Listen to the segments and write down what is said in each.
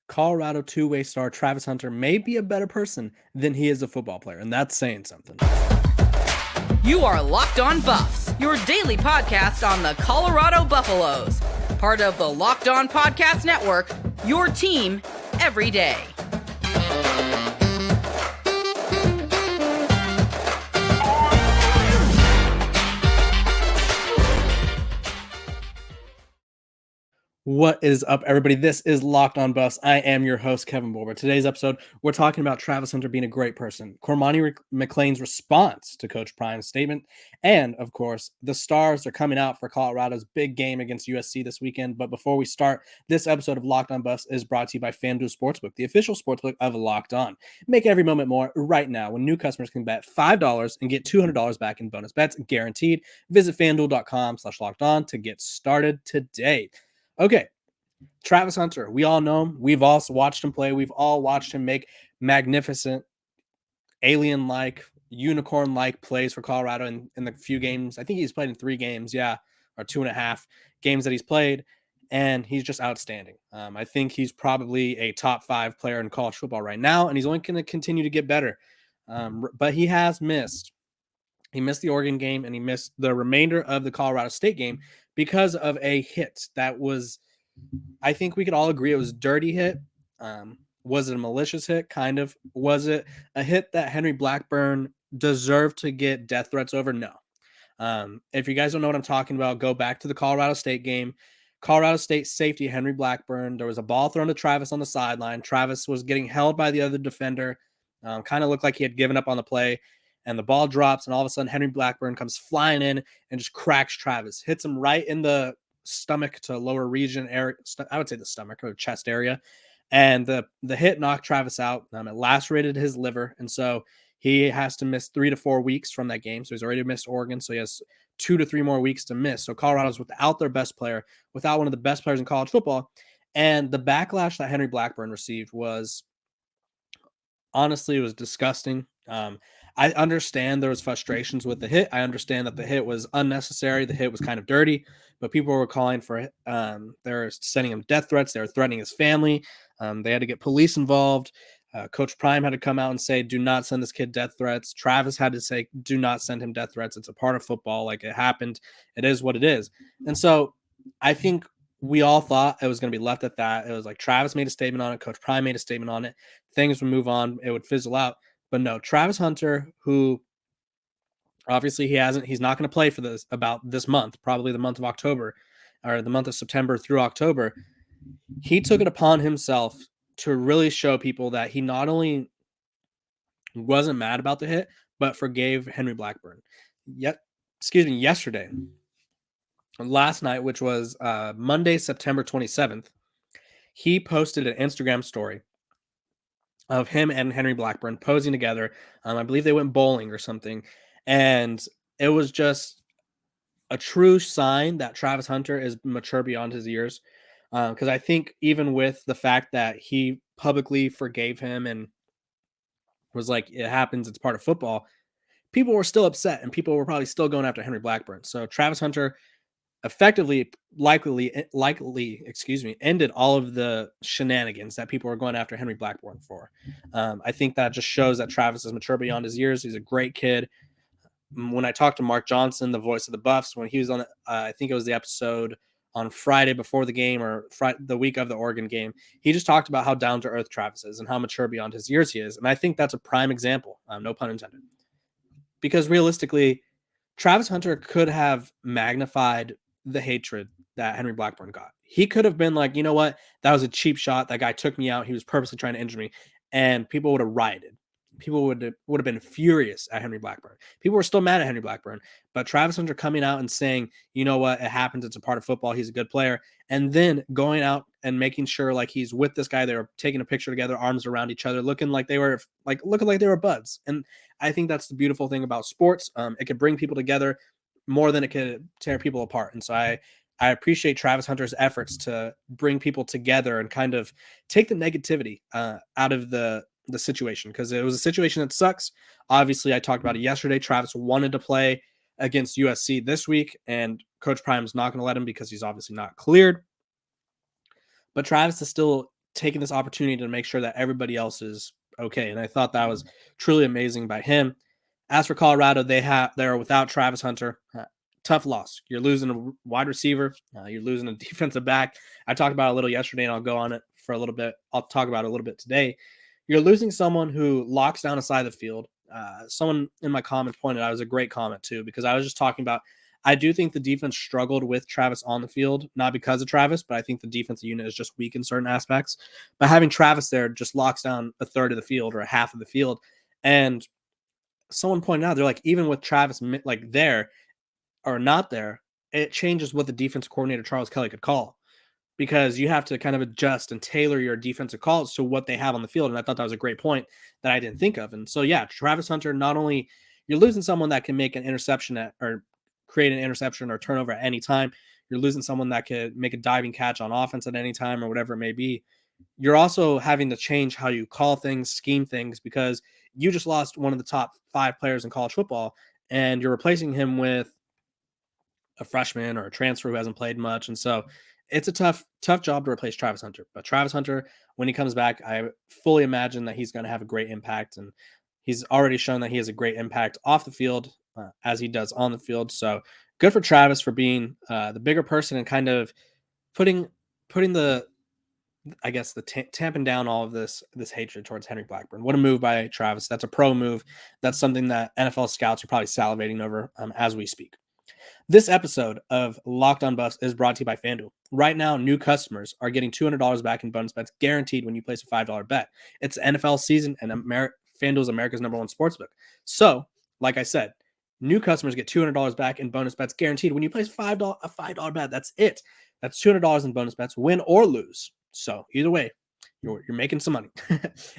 Colorado two-way star Travis Hunter may be a better person than he is a football player, and that's saying something. You are Locked On Buffs, your daily podcast on the Colorado Buffaloes. Part of the Locked On Podcast Network, your team every day. What is up, everybody? This is Locked On Buffs. I am your host, Kevin Bulber. Today's episode, we're talking about Travis Hunter being a great person, Cormani McClain's response to Coach Prime's statement, and, of course, the stars are coming out for Colorado's big game against USC this weekend. But before we start, this episode of Locked On Buffs is brought to you by FanDuel Sportsbook, the official sportsbook of Locked On. Make every moment more right now when new customers can bet $5 and get $200 back in bonus bets, guaranteed. Visit FanDuel.com/LockedOn to get started today. Okay, Travis Hunter, we all know him. We've also watched him play. We've all watched him make magnificent, alien-like, unicorn-like plays for Colorado in the few games. I think he's played in 3 games, or 2.5 games that he's played, and he's just outstanding. I think he's probably a top 5 player in college football right now, and he's only going to continue to get better. But he has missed. He missed the Oregon game, and he missed the remainder of the Colorado State game because of a hit that was, I think we could all agree it was a dirty hit. Was it a malicious hit? Kind of. Was it a hit that Henry Blackburn deserved to get death threats over? No. If you guys don't know what I'm talking about, go back to the Colorado State game. Colorado State safety Henry Blackburn. There was a ball thrown to Travis on the sideline. Travis was getting held by the other defender. Kind of looked like he had given up on the play. And the ball drops, and all of a sudden Henry Blackburn comes flying in and just cracks Travis. Hits him right in the stomach to lower region area. I would say the stomach or chest area. And the hit knocked Travis out. It lacerated his liver. And so he has to miss 3 to 4 weeks from that game. So he's already missed Oregon. So he has 2 to 3 more weeks to miss. So Colorado's without their best player, without one of the best players in college football. And the backlash that Henry Blackburn received was, honestly, it was disgusting. I understand there was frustrations with the hit. I understand that the hit was unnecessary. The hit was kind of dirty, but people were calling for it. They're sending him death threats. They were threatening his family. They had to get police involved. Coach Prime had to come out and say, do not send this kid death threats. Travis had to say, do not send him death threats. It's a part of football. Like, it happened. It is what it is. And so I think we all thought it was going to be left at that. It was like Travis made a statement on it. Coach Prime made a statement on it. Things would move on. It would fizzle out. But no, Travis Hunter, who obviously he's not going to play for this month, probably the month of October or the month of September through October. He took it upon himself to really show people that he not only wasn't mad about the hit, but forgave Henry Blackburn. Yesterday, last night, which was Monday, September 27th, he posted an Instagram story of him and Henry Blackburn posing together. I believe they went bowling or something. And it was just a true sign that Travis Hunter is mature beyond his years. Because I think even with the fact that he publicly forgave him and was like, it happens, it's part of football, people were still upset and people were probably still going after Henry Blackburn. So Travis Hunter effectively, likely, ended all of the shenanigans that people were going after Henry Blackburn for. I think that just shows that Travis is mature beyond his years. He's a great kid. When I talked to Mark Johnson, the voice of the Buffs, when he was on, I think it was the episode on Friday before the game or the week of the Oregon game, he just talked about how down to earth Travis is and how mature beyond his years he is. And I think that's a prime example, no pun intended, because realistically, Travis Hunter could have magnified the hatred that Henry Blackburn got. He could have been like, you know what? That was a cheap shot. That guy took me out. He was purposely trying to injure me. And people would have rioted. People would have been furious at Henry Blackburn. People were still mad at Henry Blackburn. But Travis Hunter coming out and saying, you know what? It happens. It's a part of football. He's a good player. And then going out and making sure like he's with this guy. They were taking a picture together, arms around each other, looking like they were buds. And I think that's the beautiful thing about sports. It could bring people together more than it could tear people apart. And so I appreciate Travis Hunter's efforts to bring people together and kind of take the negativity out of the situation, because it was a situation that sucks. Obviously, I talked about it yesterday. Travis wanted to play against USC this week, and Coach Prime's not going to let him because he's obviously not cleared. But Travis is still taking this opportunity to make sure that everybody else is okay. And I thought that was truly amazing by him. As for Colorado, they're without Travis Hunter. Tough loss. You're losing a wide receiver. You're losing a defensive back. I talked about it a little yesterday, and I'll go on it for a little bit. I'll talk about it a little bit today. You're losing someone who locks down a side of the field. Someone in my comments pointed out, it was a great comment too, because I was just talking about, I do think the defense struggled with Travis on the field, not because of Travis, but I think the defensive unit is just weak in certain aspects. But having Travis there just locks down a third of the field or a half of the field. And someone pointed out, they're like, even with Travis like there or not there, it changes what the defensive coordinator Charles Kelly could call, because you have to kind of adjust and tailor your defensive calls to what they have on the field. And I thought that was a great point that I didn't think of. And so, yeah, Travis Hunter, not only you're losing someone that can make an interception or create an interception or turnover at any time, you're losing someone that could make a diving catch on offense at any time or whatever it may be. You're also having to change how you call things, scheme things, because you just lost one of the top 5 players in college football, and you're replacing him with a freshman or a transfer who hasn't played much. And so it's a tough job to replace Travis Hunter. But Travis Hunter, when he comes back, I fully imagine that he's going to have a great impact. And he's already shown that he has a great impact off the field as he does on the field. So good for Travis for being the bigger person and kind of putting the, I guess, the tamping down all of this hatred towards Henry Blackburn. What a move by Travis. That's a pro move. That's something that NFL scouts are probably salivating over as we speak. This episode of Locked On Buffs is brought to you by FanDuel. Right now, new customers are getting $200 back in bonus bets guaranteed when you place a $5 bet. It's NFL season, and FanDuel is America's #1 sportsbook. So, like I said, new customers get $200 back in bonus bets guaranteed when you place a $5 bet. That's it. That's $200 in bonus bets, win or lose. So, either way, you're making some money.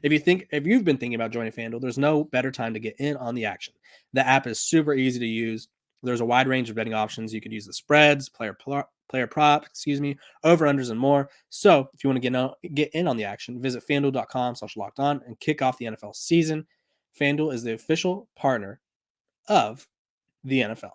If you've been thinking about joining FanDuel, there's no better time to get in on the action. The app is super easy to use. There's a wide range of betting options. You could use the spreads, player prop, over-unders, and more. So if you want to get in on the action, visit FanDuel.com/lockedon and kick off the NFL season. FanDuel is the official partner of the NFL.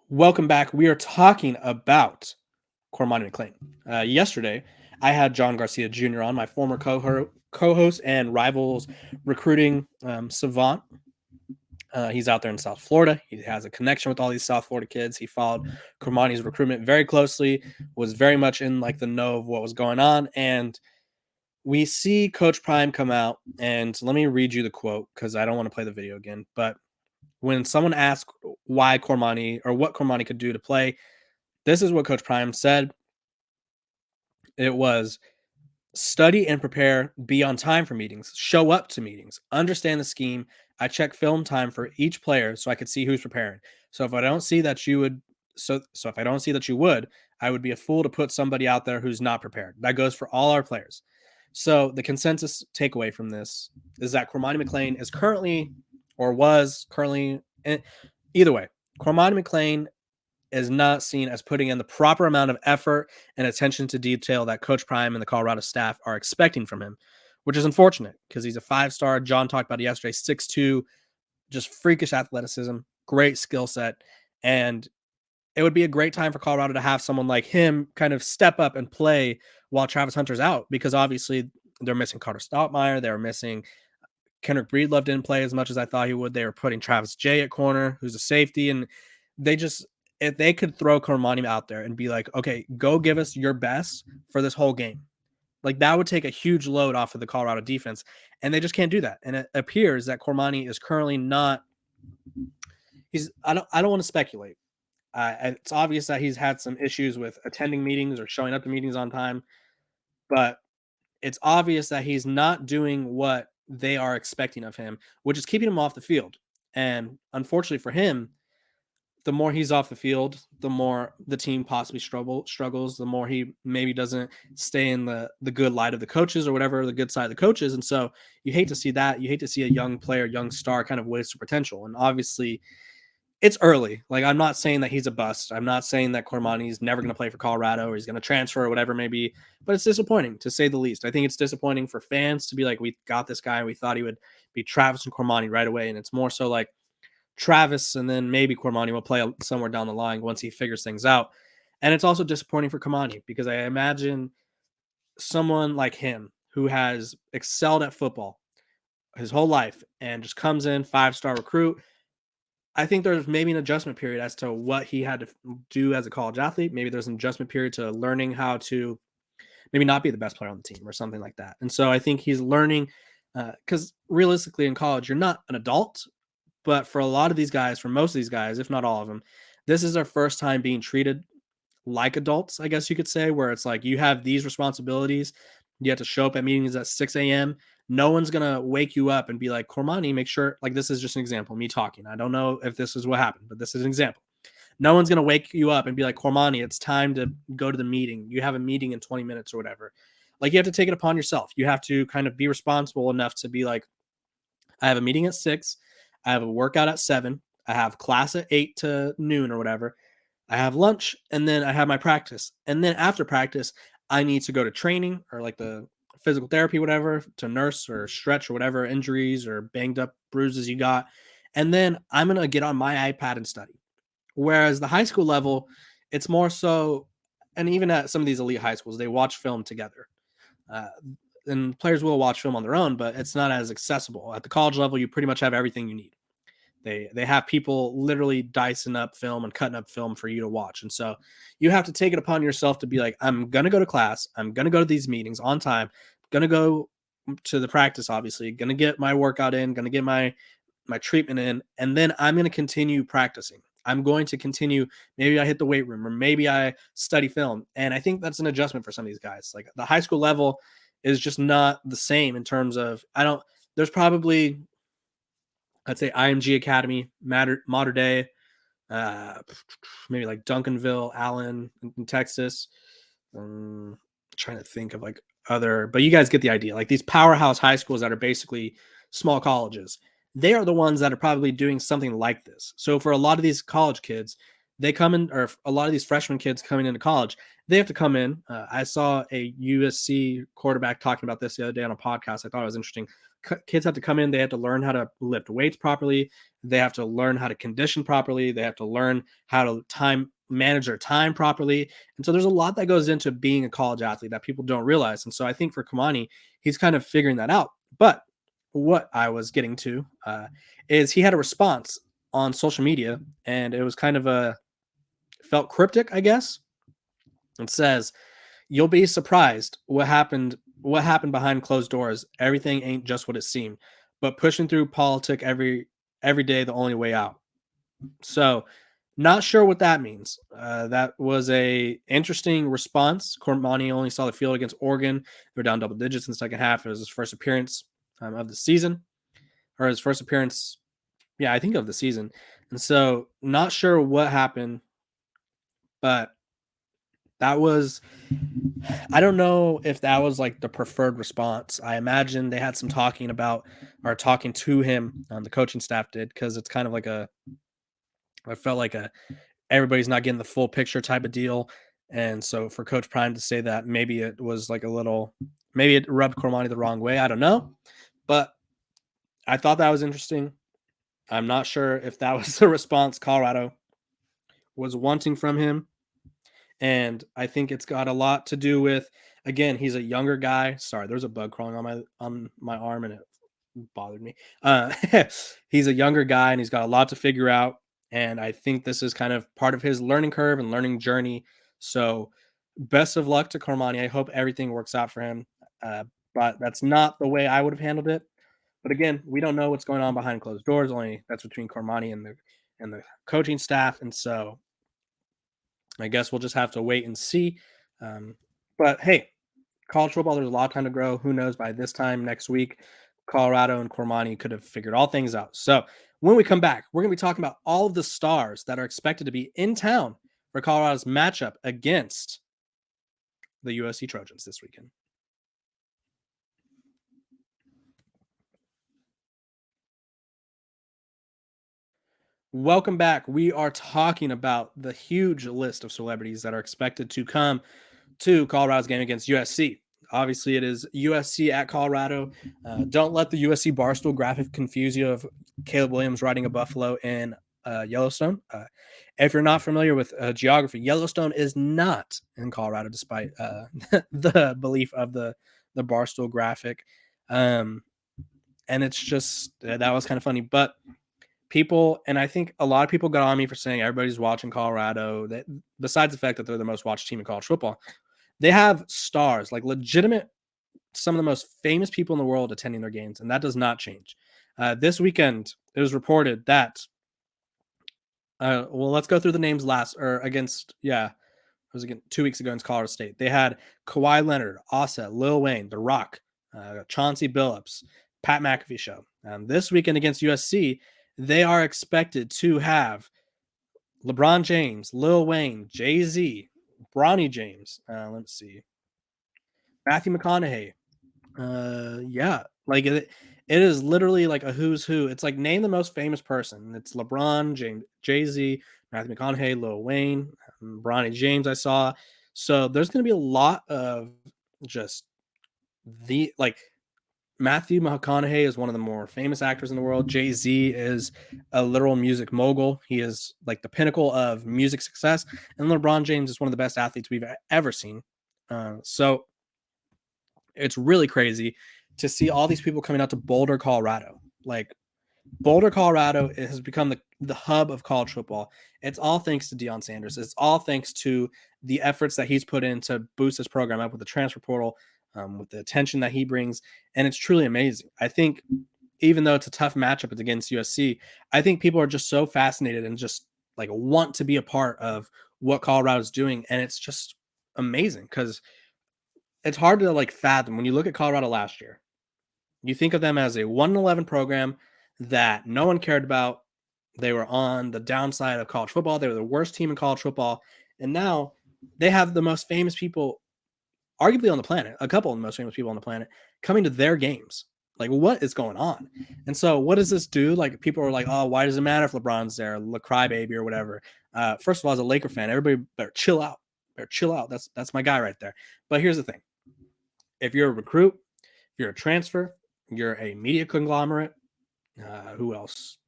Welcome back. We are talking about Cormani McClain. Yesterday, I had John Garcia Jr. on, my former co-host and Rivals recruiting savant. He's out there in South Florida. He has a connection with all these South Florida kids. He followed Cormani's recruitment very closely, was very much in like the know of what was going on. And we see Coach Prime come out, and let me read you the quote because I don't want to play the video again. But when someone asked why Cormani or what Cormani could do to play, this is what Coach Prime said. It was, study and prepare, be on time for meetings, show up to meetings, understand the scheme. I check film time for each player so I could see who's preparing. So if I don't see that you would, if I don't see that you would, I would be a fool to put somebody out there who's not prepared. That goes for all our players. So the consensus takeaway from this is that Cormani McClain is currently, or was currently, either way, Cormani McClain is not seen as putting in the proper amount of effort and attention to detail that Coach Prime and the Colorado staff are expecting from him, which is unfortunate because he's a 5-star. John talked about it yesterday, 6'2", just freakish athleticism, great skill set. And it would be a great time for Colorado to have someone like him kind of step up and play while Travis Hunter's out, because obviously they're missing Carter Stoutmeyer. They're missing Kendrick Breedlove, didn't play as much as I thought he would. They were putting Travis J at corner, who's a safety. And they just, if they could throw Cormani out there and be like, okay, go give us your best for this whole game, like that would take a huge load off of the Colorado defense. And they just can't do that. And it appears that Cormani is currently not, I don't want to speculate. It's obvious that he's had some issues with attending meetings or showing up to meetings on time, but it's obvious that he's not doing what they are expecting of him, which is keeping him off the field. And unfortunately for him, the more he's off the field, the more the team possibly struggles, the more he maybe doesn't stay in the good light of the coaches or whatever, the good side of the coaches. And so you hate to see that. You hate to see a young player, young star kind of waste their potential. And obviously it's early. Like, I'm not saying that he's a bust. I'm not saying that Cormani's never going to play for Colorado or he's going to transfer or whatever it may be, but it's disappointing to say the least. I think it's disappointing for fans to be like, we got this guy and we thought he would be Travis and Cormani right away. And it's more so like Travis and then maybe Cormani will play somewhere down the line once he figures things out. And it's also disappointing for Cormani because I imagine someone like him who has excelled at football his whole life and just comes in 5-star recruit. I think there's maybe an adjustment period as to what he had to do as a college athlete. Maybe there's an adjustment period to learning how to maybe not be the best player on the team or something like that. And so I think he's learning because realistically in college, you're not an adult, but for a lot of these guys, for most of these guys, if not all of them, this is their first time being treated like adults, I guess you could say, where it's like you have these responsibilities. You have to show up at meetings at 6 a.m. No one's going to wake you up and be like, Cormani, make sure, like, this is just an example, me talking. I don't know if this is what happened, but this is an example. No one's going to wake you up and be like, Cormani, it's time to go to the meeting. You have a meeting in 20 minutes or whatever. Like, you have to take it upon yourself. You have to kind of be responsible enough to be like, I have a meeting at 6. I have a workout at 7. I have class at 8 to noon or whatever. I have lunch and then I have my practice. And then after practice, I need to go to training or like the physical therapy, whatever, to nurse or stretch or whatever injuries or banged up bruises you got. And then I'm going to get on my iPad and study. Whereas the high school level, it's more so, and even at some of these elite high schools, they watch film together. Uh, and players will watch film on their own, but it's not as accessible. At the college level, you pretty much have everything you need. They have people literally dicing up film and cutting up film for you to watch. And so you have to take it upon yourself to be like, I'm going to go to class. I'm going to go to these meetings on time. Going to go to the practice, obviously. Going to get my workout in. Going to get my treatment in. And then I'm going to continue practicing. I'm going to continue. Maybe I hit the weight room or maybe I study film. And I think that's an adjustment for some of these guys. Like the high school level is just not the same in terms of, there's probably, I'd say IMG Academy, Mater Day, maybe like Duncanville, Allen in Texas. Trying to think of like other, but you guys get the idea. Like these powerhouse high schools that are basically small colleges, they are the ones that are probably doing something like this. So for a lot of these college kids, they come in, or a lot of these freshman kids coming into college, they have to come in. I saw a USC quarterback talking about this the other day on a podcast. I thought it was interesting. Kids have to come in. They have to learn how to lift weights properly. They have to learn how to condition properly. They have to learn how to manage their time properly. And so there's a lot that goes into being a college athlete that people don't realize. And so I think for Cormani, he's kind of figuring that out. But what I was getting to is he had a response on social media, and it was kind of felt cryptic, I guess. It says, "You'll be surprised what happened behind closed doors. Everything ain't just what it seemed, but pushing through politics every day the only way out." So, not sure what that means. That was a interesting response. Cormani only saw the field against Oregon. They were down double digits in the second half. It was his first appearance of the season, or his first appearance, yeah, I think of the season. And so, not sure what happened, but that was, I don't know if that was like the preferred response. I imagine they had some talking to him, the coaching staff did, because it's kind of like I felt like everybody's not getting the full picture type of deal. And so for Coach Prime to say that, maybe it was like maybe it rubbed Cormani the wrong way. I don't know. But I thought that was interesting. I'm not sure if that was the response Colorado was wanting from him. And I think it's got a lot to do with, again, he's a younger guy. Sorry, there's a bug crawling on my arm and it bothered me. He's a younger guy and he's got a lot to figure out. And I think this is kind of part of his learning curve and learning journey. So best of luck to Cormani. I hope everything works out for him. But that's not the way I would have handled it. But again, we don't know what's going on behind closed doors. Only that's between Cormani and the coaching staff. And so I guess we'll just have to wait and see. But hey, college football, there's a lot of time to grow. Who knows, by this time next week, Colorado and Cormani could have figured all things out. So when we come back, we're going to be talking about all of the stars that are expected to be in town for Colorado's matchup against the USC Trojans this weekend. Welcome back. We are talking about the huge list of celebrities that are expected to come to Colorado's game against USC. Obviously, it is USC at Colorado. Don't let the USC Barstool graphic confuse you of Caleb Williams riding a buffalo in Yellowstone. If you're not familiar with geography, Yellowstone is not in Colorado, despite the belief of the Barstool graphic. And it's just that was kind of funny. But people, and I think a lot of people got on me for saying everybody's watching Colorado. That besides the fact that they're the most watched team in college football, they have stars, like legitimate, some of the most famous people in the world attending their games, and that does not change. This weekend, it was reported that. Well, let's go through the names last, or against. Yeah, it was again 2 weeks ago in Colorado State. They had Kawhi Leonard, Offset, Lil Wayne, The Rock, Chauncey Billups, Pat McAfee show. This weekend against USC, they are expected to have LeBron James, Lil Wayne, Jay-Z, Bronny James. Let's see, Matthew McConaughey. Yeah, like it is literally like a who's who. It's like name the most famous person. It's LeBron, James, Jay-Z, Matthew McConaughey, Lil Wayne, Bronny James. I saw. So there's going to be a lot of just the like Matthew McConaughey is one of the more famous actors in the world. Jay-Z is a literal music mogul. He is like the pinnacle of music success. And LeBron James is one of the best athletes we've ever seen. So it's really crazy to see all these people coming out to Boulder, Colorado. Like Boulder, Colorado has become the hub of college football. It's all thanks to Deion Sanders. It's all thanks to the efforts that he's put in to boost his program up with the transfer portal, with the attention that he brings. And it's truly amazing. I think even though it's a tough matchup against USC, I think people are just so fascinated and just like want to be a part of what Colorado's doing. And it's just amazing because it's hard to like fathom when you look at Colorado last year. You think of them as a 1-11 program that no one cared about. They were on the downside of college football. They were the worst team in college football. And now they have the most famous people, arguably on the planet, a couple of the most famous people on the planet, coming to their games. Like, what is going on? And so what does this do? Like, people are like, oh, why does it matter if LeBron's there, the crybaby or whatever? First of all, as a Laker fan, everybody better chill out. Better chill out. That's my guy right there. But here's the thing. If you're a recruit, you're a transfer, you're a media conglomerate, who else?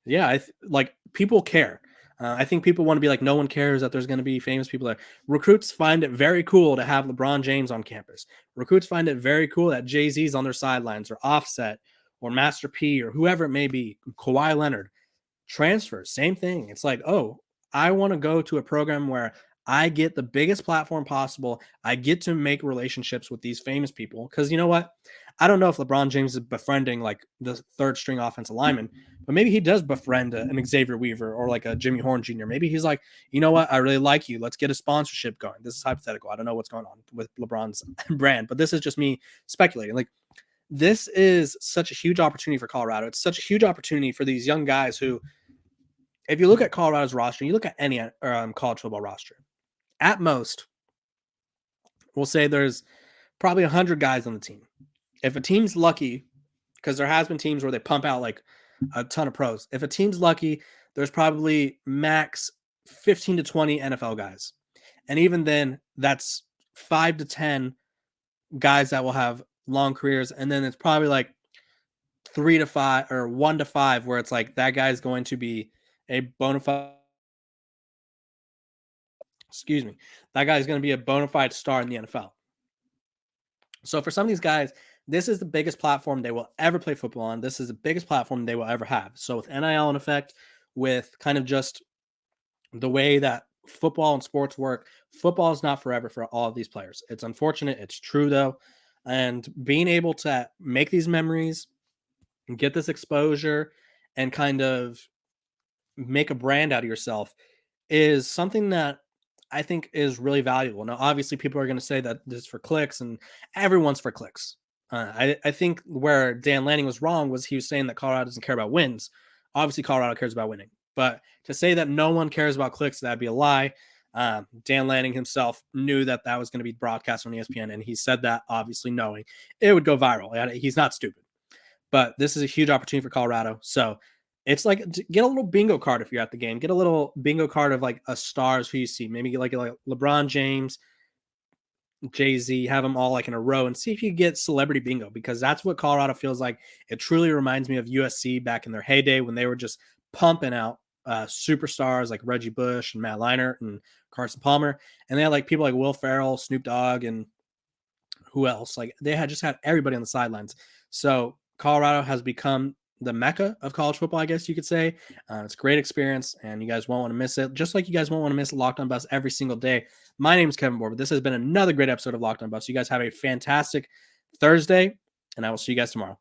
Yeah, like people care. I think people want to be like, no one cares that there's going to be famous people there. Recruits find it very cool to have LeBron James on campus. Recruits find it very cool that Jay-Z's on their sidelines, or Offset, or Master P, or whoever it may be, Kawhi Leonard. Transfers, same thing. It's like, oh, I want to go to a program where I get the biggest platform possible. I get to make relationships with these famous people. Because you know what? I don't know if LeBron James is befriending like the third string offensive lineman, but maybe he does befriend an Xavier Weaver or like a Jimmy Horn Jr. Maybe he's like, you know what? I really like you. Let's get a sponsorship going. This is hypothetical. I don't know what's going on with LeBron's brand, but this is just me speculating. Like, this is such a huge opportunity for Colorado. It's such a huge opportunity for these young guys who, if you look at Colorado's roster, you look at any college football roster, at most, we'll say there's probably 100 guys on the team. If a team's lucky, because there has been teams where they pump out like a ton of pros. If a team's lucky, there's probably max 15 to 20 NFL guys. And even then, that's 5 to 10 guys that will have long careers. And then it's probably like 3 to 5 or 1 to 5 where it's like that guy's going to be a bona fide, that guy's going to be a bona fide star in the NFL. So for some of these guys, this is the biggest platform they will ever play football on. This is the biggest platform they will ever have. So with NIL in effect, with kind of just the way that football and sports work, football is not forever for all of these players. It's unfortunate. It's true though. And being able to make these memories and get this exposure and kind of make a brand out of yourself is something that I think is really valuable. Now, obviously, people are going to say that this is for clicks, and everyone's for clicks. I think where Dan Lanning was wrong was he was saying that Colorado doesn't care about wins. Obviously, Colorado cares about winning. But to say that no one cares about clicks, that'd be a lie. Dan Lanning himself knew that that was going to be broadcast on ESPN, and he said that obviously knowing it would go viral. He's not stupid. But this is a huge opportunity for Colorado. So it's like, get a little bingo card if you're at the game. Get a little bingo card of like a stars who you see. Maybe get like LeBron James, Jay-Z, have them all like in a row and see if you get celebrity bingo, because that's what Colorado feels like. It truly reminds me of USC back in their heyday when they were just pumping out superstars like Reggie Bush and Matt Leinart and Carson Palmer. And they had like people like Will Ferrell, Snoop Dogg, and who else? Like they had just had everybody on the sidelines. So Colorado has become the mecca of college football, I guess you could say. It's a great experience, and you guys won't want to miss it. Just like you guys won't want to miss Locked On Buffs every single day. My name is Kevin Borber. This has been another great episode of Locked On Buffs. You guys have a fantastic Thursday, and I will see you guys tomorrow.